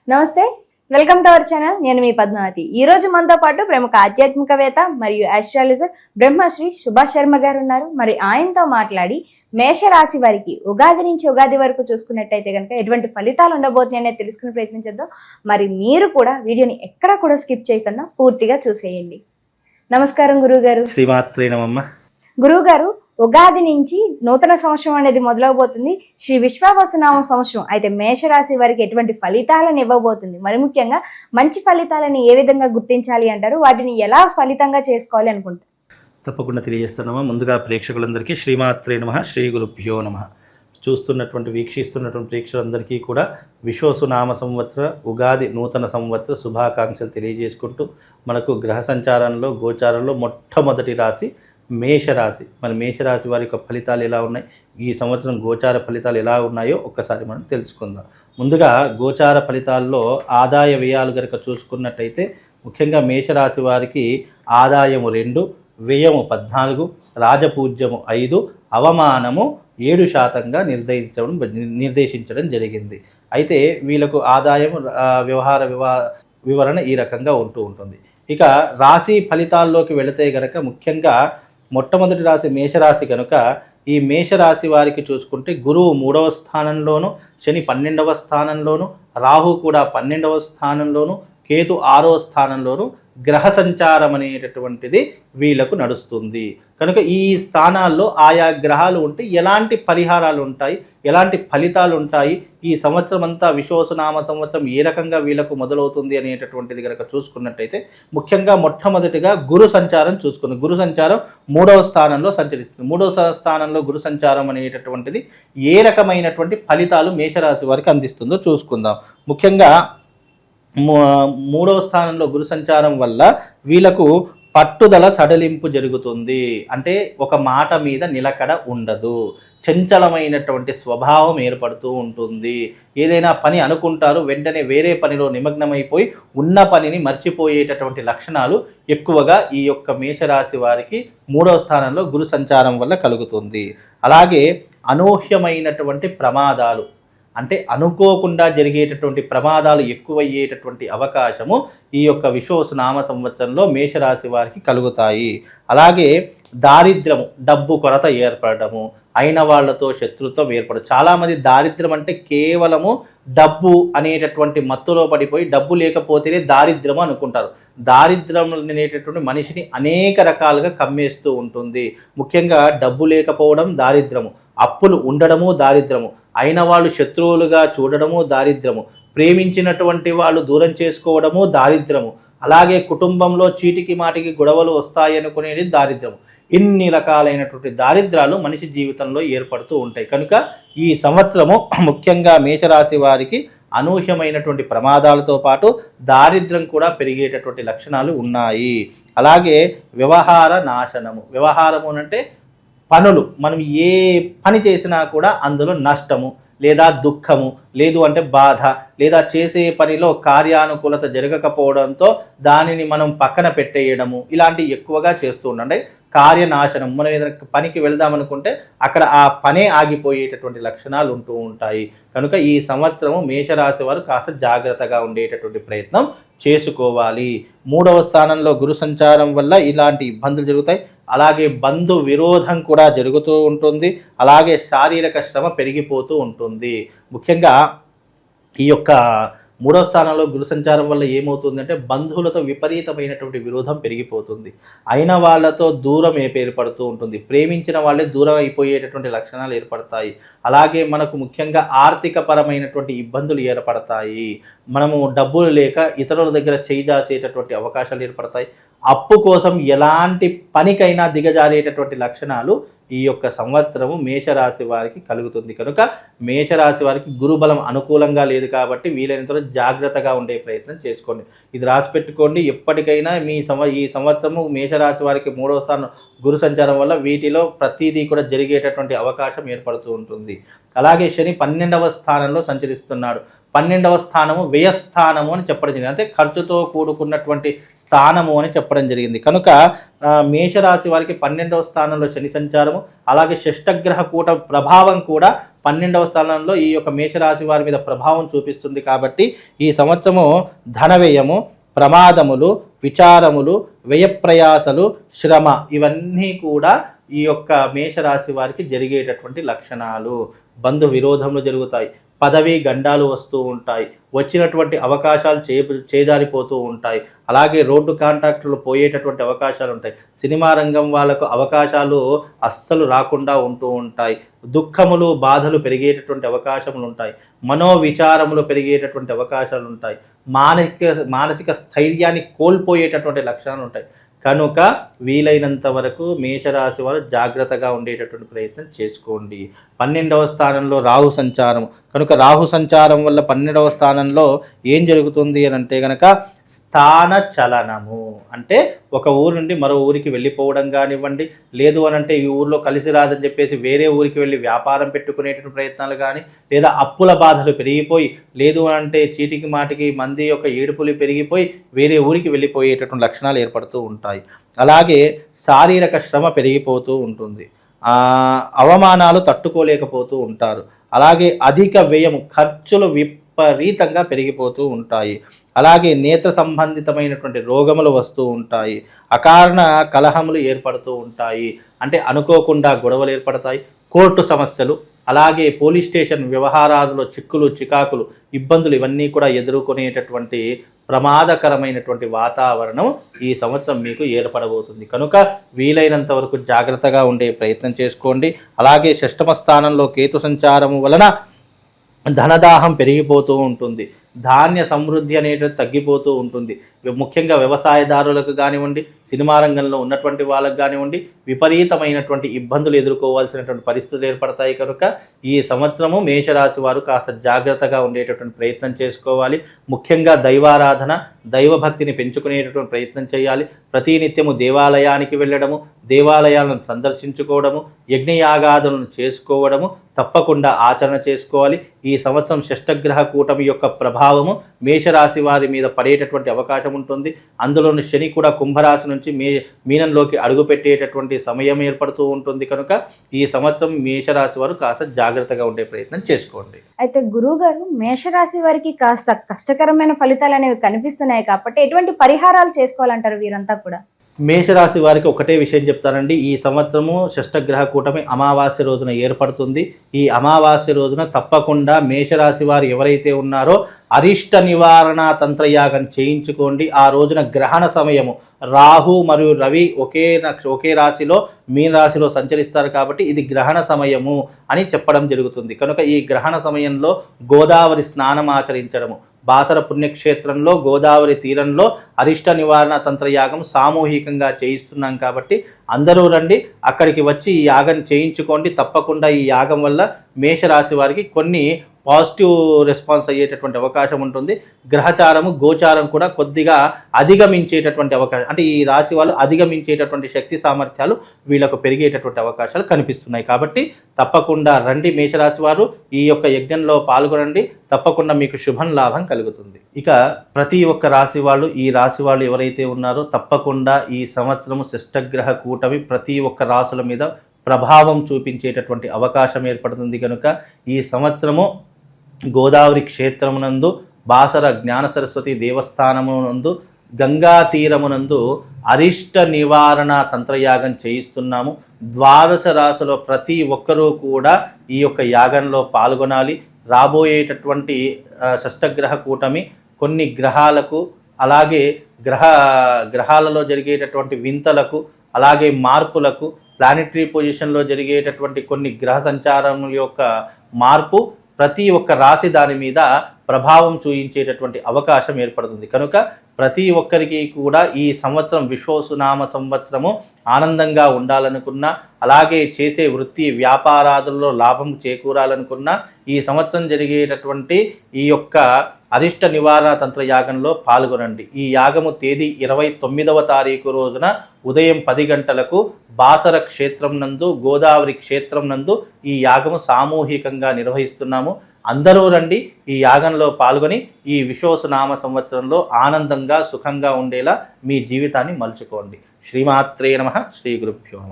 నమస్తే, welcome to our channel. నేను మీ పద్మావతి. ఈ రోజు మనతో పాటు ప్రముఖ ఆధ్యాత్మికవేత్త మరియు ఆస్ట్రాలజర్ బ్రహ్మశ్రీ సుభాష్ శర్మ గారు ఉన్నారు. మరి ఆయనతో మాట్లాడి మేషరాశి వారికి ఉగాది నుంచి ఉగాది వరకు చూసుకున్నట్టయితే కనుక ఎటువంటి ఫలితాలు ఉండబోతున్నాయి అనేది తెలుసుకునే ప్రయత్నం చేద్దాం. మరి మీరు కూడా వీడియోని ఎక్కడా కూడా స్కిప్ చేయకుండా పూర్తిగా చూసేయండి. నమస్కారం గురువు గారు. శ్రీమాత్రే నమః. గురువు గారు, ఉగాది నుంచి నూతన సంవత్సరం అనేది మొదలవబోతుంది. శ్రీ విశ్వావసునామ సంవత్సరం అయితే మేషరాశి వారికి ఎటువంటి ఫలితాలను ఇవ్వబోతుంది, మరి ముఖ్యంగా మంచి ఫలితాలను ఏ విధంగా గుర్తించాలి అంటారు, వాటిని ఎలా ఫలితంగా చేసుకోవాలి అనుకుంటారు? తప్పకుండా తెలియజేస్తున్నామా. ముందుగా ప్రేక్షకులందరికీ శ్రీమాత్రే నమః, శ్రీ గురుభ్యో నమః. వీక్షిస్తున్నటువంటి ప్రేక్షకులందరికీ కూడా విశ్వసునామ సంవత్సర ఉగాది నూతన సంవత్సర శుభాకాంక్షలు తెలియజేసుకుంటూ, మనకు గ్రహ సంచారంలో గోచారంలో మొట్టమొదటి రాశి మేషరాశి. మన మేషరాశి వారి యొక్క ఫలితాలు ఎలా ఉన్నాయి, ఈ సంవత్సరం గోచార ఫలితాలు ఎలా ఉన్నాయో ఒక్కసారి మనం తెలుసుకుందాం. ముందుగా గోచార ఫలితాల్లో ఆదాయ వ్యయాలు కనుక చూసుకున్నట్టయితే ముఖ్యంగా మేషరాశి వారికి ఆదాయము 2, వ్యయము 14, రాజపూజ్యము 5, అవమానము 7% నిర్దేశించడం జరిగింది. అయితే వీళ్ళకు ఆదాయం వ్యవహార వివరణ ఈ రకంగా ఉంటుంది. ఇక రాశి ఫలితాల్లోకి వెళితే గనక ముఖ్యంగా మొట్టమొదటి రాశి మేషరాశి కనుక ఈ మేషరాశి వారికి చూసుకుంటే గురువు 3వ స్థానంలోను, శని 12వ స్థానంలోను, రాహు కూడా 12వ స్థానంలోను, కేతు 6వ స్థానంలోను గ్రహ సంచారం అనేటటువంటిది వీళ్ళకు నడుస్తుంది. కనుక ఈ స్థానాల్లో ఆయా గ్రహాలు ఉంటే ఎలాంటి పరిహారాలు ఉంటాయి, ఎలాంటి ఫలితాలు ఉంటాయి, ఈ సంవత్సరం అంతా విశ్వసునామ సంవత్సరం ఏ రకంగా వీళ్ళకు మొదలవుతుంది అనేటటువంటిది కనుక చూసుకున్నట్టయితే ముఖ్యంగా మొట్టమొదటిగా గురు సంచారం చూసుకుంది. గురు సంచారం 3వ స్థానంలో సంచరిస్తుంది. 3వ స్థానంలో గురు సంచారం అనేటటువంటిది ఏ రకమైనటువంటి ఫలితాలు మేషరాశి వారికి అందిస్తుందో చూసుకుందాం. ముఖ్యంగా 3వ స్థానంలో గురు సంచారం వల్ల వీళ్ళకు పట్టుదల సడలింపు జరుగుతుంది. అంటే ఒక మాట మీద నిలకడ ఉండదు, చంచలమైనటువంటి స్వభావం ఏర్పడుతూ ఉంటుంది. ఏదైనా పని అనుకుంటారు, వెంటనే వేరే పనిలో నిమగ్నమైపోయి ఉన్న పనిని మర్చిపోయేటటువంటి లక్షణాలు ఎక్కువగా ఈ యొక్క మేషరాశి వారికి 3వ స్థానంలో గురు సంచారం వల్ల కలుగుతుంది. అలాగే అనూహ్యమైనటువంటి ప్రమాదాలు, అంటే అనుకోకుండా జరిగేటటువంటి ప్రమాదాలు ఎక్కువయ్యేటటువంటి అవకాశము ఈ యొక్క విశ్వసునామ సంవత్సరంలో మేషరాశి వారికి కలుగుతాయి. అలాగే దారిద్ర్యము, డబ్బు కొరత ఏర్పడము, అయిన వాళ్లతో శత్రుత్వం ఏర్పడదు. చాలామంది దారిద్ర్యం అంటే కేవలము డబ్బు అనేటటువంటి మత్తులో పడిపోయి డబ్బు లేకపోతేనే దారిద్ర్యము అనుకుంటారు. దారిద్ర్యం అనేటటువంటి మనిషిని అనేక రకాలుగా కమ్మేస్తూ ఉంటుంది. ముఖ్యంగా డబ్బు లేకపోవడం దారిద్ర్యము, అప్పులు ఉండడము దారిద్ర్యము, అయిన వాళ్ళు శత్రువులుగా చూడడము దారిద్ర్యము, ప్రేమించినటువంటి వాళ్ళు దూరం చేసుకోవడము దారిద్ర్యము, అలాగే కుటుంబంలో చీటికి మాటికి గొడవలు వస్తాయనుకునేది దారిద్ర్యము. ఇన్ని రకాలైనటువంటి దారిద్రాలు మనిషి జీవితంలో ఏర్పడుతూ ఉంటాయి. కనుక ఈ సంవత్సరము ముఖ్యంగా మేషరాశి వారికి అనూహ్యమైనటువంటి ప్రమాదాలతో పాటు దారిద్ర్యం కూడా పెరిగేటటువంటి లక్షణాలు ఉన్నాయి. అలాగే వ్యవహార నాశనము, వ్యవహారము అంటే పనులు, మనం ఏ పని చేసినా కూడా అందులో నష్టము లేదా దుఃఖము, లేదు అంటే బాధ, లేదా చేసే పనిలో కార్యానుకూలత జరగకపోవడంతో దానిని మనం పక్కన పెట్టేయడము, ఇలాంటివి ఎక్కువగా చేస్తూ ఉండండి. కార్యనాశనం, మనం ఏదైనా పనికి వెళ్దామనుకుంటే అక్కడ ఆ పనే ఆగిపోయేటటువంటి లక్షణాలు ఉంటూ ఉంటాయి. కనుక ఈ సంవత్సరము మేషరాశి వారు కాస్త జాగ్రత్తగా ఉండేటటువంటి ప్రయత్నం చేసుకోవాలి. 3వ స్థానంలో గురు సంచారం వల్ల ఇలాంటి ఇబ్బందులు జరుగుతాయి. అలాగే బంధు విరోధం కూడా జరుగుతూ ఉంటుంది. అలాగే శారీరక శ్రమ పెరిగిపోతూ ఉంటుంది. ముఖ్యంగా ఈ యొక్క 3వ స్థానంలో గురు సంచారం వల్ల ఏమవుతుందంటే బంధువులతో విపరీతమైనటువంటి విరోధం పెరిగిపోతుంది. అయిన వాళ్ళతో దూరం ఏర్పడుతూ ఉంటుంది. ప్రేమించిన వాళ్ళే దూరం అయిపోయేటటువంటి లక్షణాలు ఏర్పడతాయి. అలాగే మనకు ముఖ్యంగా ఆర్థిక పరమైనటువంటి ఇబ్బందులు ఏర్పడతాయి. మనము డబ్బులు లేక ఇతరుల దగ్గర చేజాసేటటువంటి అవకాశాలు ఏర్పడతాయి. అప్పు కోసం ఎలాంటి పనికైనా దిగజారేటటువంటి లక్షణాలు ఈ యొక్క సంవత్సరము మేషరాశి వారికి కలుగుతుంది. కనుక మేషరాశి వారికి గురుబలం అనుకూలంగా లేదు కాబట్టి వీలైనంత జాగ్రత్తగా ఉండే ప్రయత్నం చేసుకోండి. ఇది రాసి పెట్టుకోండి. ఎప్పటికైనా ఈ సంవత్సరము మేషరాశి వారికి 3వ స్థానం గురు సంచారం వల్ల వీటిలో ప్రతిదీ కూడా జరిగేటటువంటి అవకాశం ఏర్పడుతూ ఉంటుంది. అలాగే శని 12వ స్థానంలో సంచరిస్తున్నాడు. 12వ స్థానము వ్యయస్థానము అని చెప్పడం జరిగింది, అంటే ఖర్చుతో కూడుకున్నటువంటి స్థానము అని చెప్పడం జరిగింది. కనుక మేషరాశి వారికి 12వ స్థానంలో శని సంచారము, అలాగే షష్టగ్రహ కూట ప్రభావం కూడా 12వ స్థానంలో ఈ యొక్క మేషరాశి వారి మీద ప్రభావం చూపిస్తుంది. కాబట్టి ఈ సంవత్సరము ధన వ్యయము, ప్రమాదములు, విచారములు, వ్యయప్రయాసలు, శ్రమ ఇవన్నీ కూడా ఈ యొక్క మేషరాశి వారికి జరిగేటటువంటి లక్షణాలు. బంధు విరోధములు జరుగుతాయి, పదవి గండాలు వస్తూ ఉంటాయి, వచ్చినటువంటి అవకాశాలు చేజారిపోతూ ఉంటాయి. అలాగే రోడ్డు కాంట్రాక్టులు పోయేటటువంటి అవకాశాలు ఉంటాయి. సినిమా రంగం వాళ్ళకు అవకాశాలు అస్సలు రాకుండా ఉంటూ ఉంటాయి. దుఃఖములు, బాధలు పెరిగేటటువంటి అవకాశములు ఉంటాయి. మనోవిచారములు పెరిగేటటువంటి అవకాశాలు ఉంటాయి. మానసిక స్థైర్యాన్ని కోల్పోయేటటువంటి లక్షణాలు ఉంటాయి. కనుక వీలైనంత వరకు మేషరాశి వారు జాగ్రత్తగా ఉండేటటువంటి ప్రయత్నం చేసుకోండి. 12వ స్థానంలో రాహు సంచారం కనుక రాహు సంచారం వల్ల 12వ స్థానంలో ఏం జరుగుతుంది అని అంటే కనుక స్థాన చలనము, అంటే ఒక ఊరు నుండి మరో ఊరికి వెళ్ళిపోవడం కానివ్వండి, లేదు అని అంటే ఈ ఊరిలో కలిసి రాదని చెప్పేసి వేరే ఊరికి వెళ్ళి వ్యాపారం పెట్టుకునేటువంటి ప్రయత్నాలు కానీ, లేదా అప్పుల బాధలు పెరిగిపోయి, లేదు అని అంటే చీటికి మాటికి మంది యొక్క ఏడుపులు పెరిగిపోయి వేరే ఊరికి వెళ్ళిపోయేటటువంటి లక్షణాలు ఏర్పడుతూ ఉంటాయి. అలాగే శారీరక శ్రమ పెరిగిపోతూ ఉంటుంది. అవమానాలు తట్టుకోలేకపోతూ ఉంటారు. అలాగే అధిక వ్యయము, ఖర్చులు విపరీతంగా పెరిగిపోతూ ఉంటాయి. అలాగే నేత్ర సంబంధితమైనటువంటి రోగములు వస్తూ ఉంటాయి. అకారణ కలహములు ఏర్పడుతూ ఉంటాయి, అంటే అనుకోకుండా గొడవలు ఏర్పడతాయి. కోర్టు సమస్యలు, అలాగే పోలీస్ స్టేషన్ వ్యవహారాలలో చిక్కులు, చికాకులు, ఇబ్బందులు ఇవన్నీ కూడా ఎదుర్కొనేటటువంటి ప్రమాదకరమైనటువంటి వాతావరణం ఈ సంవత్సరం మీకు ఏర్పడబోతుంది. కనుక వీలైనంత వరకు జాగ్రత్తగా ఉండే ప్రయత్నం చేసుకోండి. అలాగే 6వ స్థానంలో కేతు సంచారము వలన ధనదాహం పెరిగిపోతూ ఉంటుంది. ధాన్య సమృద్ధి అనేది తగ్గిపోతూ ఉంటుంది. ముఖ్యంగా వ్యవసాయదారులకు కానివ్వండి, సినిమా రంగంలో ఉన్నటువంటి వాళ్ళకు కానివ్వండి, విపరీతమైనటువంటి ఇబ్బందులు ఎదుర్కోవాల్సినటువంటి పరిస్థితులు ఏర్పడతాయి. కనుక ఈ సంవత్సరము మేషరాశి వారు కాస్త జాగ్రత్తగా ఉండేటటువంటి ప్రయత్నం చేసుకోవాలి. ముఖ్యంగా దైవారాధన, దైవభక్తిని పెంచుకునేటటువంటి ప్రయత్నం చేయాలి. ప్రతినిత్యము దేవాలయానికి వెళ్ళడము, దేవాలయాలను సందర్శించుకోవడము, యజ్ఞయాగాదులను చేసుకోవడము తప్పకుండా ఆచరణ చేసుకోవాలి. ఈ సంవత్సరం షష్టగ్రహ కూటమి యొక్క ప్రభావము మేషరాశి వారి మీద పడేటటువంటి అవకాశం ఉంటుంది. అందులోని శని కూడా కుంభరాశి నుంచి మీనంలోకి అడుగుపెట్టేటటువంటి సమయం ఏర్పడుతూ ఉంటుంది. కనుక ఈ సంవత్సరం మేషరాశి వారు కాస్త జాగ్రత్తగా ఉండే ప్రయత్నం చేసుకోండి. అయితే గురువు గారు, మేషరాశి వారికి కాస్త కష్టకరమైన ఫలితాలు అనేవి కనిపిస్తున్నాయి కాబట్టి ఎటువంటి పరిహారాలు చేసుకోవాలంటారు వీరంతా కూడా? మేషరాశి వారికి ఒకటే విషయం చెప్తానండి. ఈ సంవత్సరము షష్టగ్రహ కూటమి అమావాస్య రోజున ఏర్పడుతుంది. ఈ అమావాస్య రోజున తప్పకుండా మేషరాశి వారు ఎవరైతే ఉన్నారో అరిష్ట నివారణ తంత్రయాగం చేయించుకోండి. ఆ రోజున గ్రహణ సమయము, రాహు మరియు రవి ఒకే రాశిలో మీన రాశిలో సంచరిస్తారు కాబట్టి ఇది గ్రహణ సమయము అని చెప్పడం జరుగుతుంది. కనుక ఈ గ్రహణ సమయంలో గోదావరి స్నానం ఆచరించడము, బాసర పుణ్యక్షేత్రంలో గోదావరి తీరంలో అరిష్ట నివారణ తంత్రయాగం సామూహికంగా చేయిస్తున్నాం కాబట్టి అందరూ రండి, అక్కడికి వచ్చి ఈ యాగం చేయించుకోండి. తప్పకుండా ఈ యాగం వల్ల మేషరాశి వారికి కొన్ని పాజిటివ్ రెస్పాన్స్ అయ్యేటటువంటి అవకాశం ఉంటుంది. గ్రహచారము, గోచారం కూడా కొద్దిగా అధిగమించేటటువంటి అవకాశం, అంటే ఈ రాశి వాళ్ళు అధిగమించేటటువంటి శక్తి సామర్థ్యాలు వీళ్ళకు పెరిగేటటువంటి అవకాశాలు కనిపిస్తున్నాయి. కాబట్టి తప్పకుండా రండి మేషరాశి వారు, ఈ యొక్క యజ్ఞంలో పాల్గొనండి. తప్పకుండా మీకు శుభం లాభం కలుగుతుంది. ఇక ప్రతి ఒక్క రాశి వాళ్ళు, ఈ రాశి వాళ్ళు ఎవరైతే ఉన్నారో తప్పకుండా ఈ సంవత్సరము షష్టగ్రహ కూటమి ప్రతి ఒక్క రాశుల మీద ప్రభావం చూపించేటటువంటి అవకాశం ఏర్పడుతుంది. కనుక ఈ సంవత్సరము గోదావరి క్షేత్రమునందు, బాసర జ్ఞాన సరస్వతి దేవస్థానమునందు, గంగా తీరమునందు అరిష్ట నివారణ తంత్రయాగం చేయిస్తున్నాము. 12 రాశుల ప్రతి ఒక్కరూ కూడా ఈ యొక్క యాగంలో పాల్గొనాలి. రాబోయేటటువంటి షష్టగ్రహ కూటమి కొన్ని గ్రహాలకు, అలాగే గ్రహాలలో జరిగేటటువంటి వింతలకు, అలాగే మార్పులకు, ప్లానిటరీ పొజిషన్లో జరిగేటటువంటి కొన్ని గ్రహ సంచారముల యొక్క మార్పు ప్రతి ఒక్క రాశి దాని మీద ప్రభావం చూయించేటటువంటి అవకాశం ఏర్పడుతుంది. కనుక ప్రతి ఒక్కరికి కూడా ఈ సంవత్సరం విశ్వసునామ సంవత్సరము ఆనందంగా ఉండాలనుకున్నా, అలాగే చేసే వృత్తి వ్యాపారాదుల్లో లాభం చేకూరాలనుకున్నా ఈ సంవత్సరం జరిగేటటువంటి ఈ యొక్క అరిష్ట నివారణ తంత్ర యాగంలో పాల్గొనండి. ఈ యాగము తేదీ 29వ తారీఖు రోజున ఉదయం 10 గంటలకు బాసర క్షేత్రం నందు, గోదావరి క్షేత్రం నందు ఈ యాగము సామూహికంగా నిర్వహిస్తున్నాము. అందరూ రండి, ఈ యాగంలో పాల్గొని ఈ విశ్వసునామ సంవత్సరంలో ఆనందంగా సుఖంగా ఉండేలా మీ జీవితాన్ని మలుచుకోండి. శ్రీమాత్రే నమః. శ్రీ గురుభ్యో నమః.